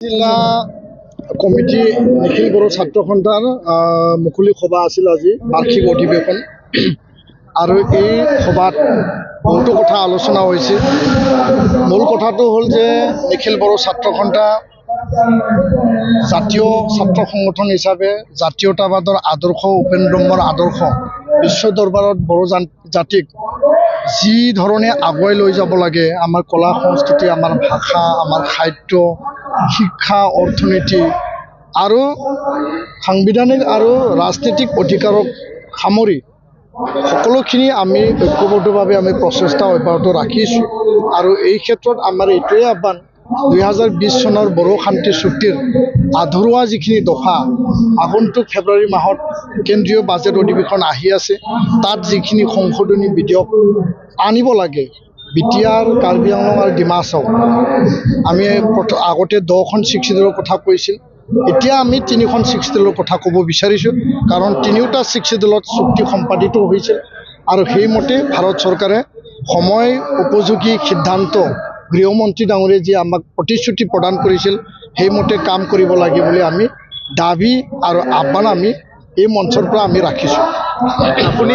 জিলা কমিটি নিখিল বড়ো ছাত্ৰ সন্থাৰ মুকলি সভা আছিল আজি বাৰ্ষিক অধিৱেশন আৰু এই সভাত বহুতো কথা আলোচনা হৈছিল। মূল কথাটো হ'ল যে নিখিল বড়ো ছাত্ৰ সন্থা জাতীয় ছাত্ৰ সংগঠন হিচাপে জাতীয়তাবাদৰ আদৰ্শ উপেন্দ্ৰ ব্ৰহ্মৰ আদৰ্শ বিশ্ব দৰবাৰত বড়ো জাতিক যি ধৰণে আগুৱাই লৈ যাব লাগে, আমাৰ কলা সংস্কৃতি, আমাৰ ভাষা, আমাৰ সাহিত্য, শিক্ষা, অৰ্থনীতি আৰু সাংবিধানিক আৰু ৰাজনৈতিক অধিকাৰক সামৰি সকলোখিনি আমি ঐক্যবদ্ধভাৱে আমি প্ৰচেষ্টা অব্যাহত ৰাখিছোঁ। আৰু এই ক্ষেত্ৰত আমাৰ এইটোৱে আহ্বান, 2020 চনৰ বড়ো শান্তি চুক্তিৰ আধৰুৱা যিখিনি দফা আগন্তুক ফেব্ৰুৱাৰী মাহত কেন্দ্ৰীয় বাজেট অধিৱেশন আহি আছে, তাত যিখিনি সংশোধনী বিধেয়ক আনিব লাগে, বিটিআৰ, কাৰ্বি আংলং আৰু ডিমা হাছাও আমি আগতে 10খন 6 শিডিউলৰ কথা কৈছিল, এতিয়া আমি 3খন 6 শিডিউলৰ কথা ক'ব বিচাৰিছোঁ। কাৰণ তিনিওটা 6 শিডিউলত চুক্তি সম্পাদিত হৈছিল আৰু সেইমতে ভাৰত চৰকাৰে সময় উপযোগী সিদ্ধান্ত গৃহমন্ত্ৰী ডাঙৰীয়াই যি আমাক প্ৰতিশ্ৰুতি প্ৰদান কৰিছিল সেইমতে কাম কৰিব লাগে বুলি আমি দাবী আৰু আহ্বান আমি এই মঞ্চৰ পৰা আমি ৰাখিছোঁ। আপুনি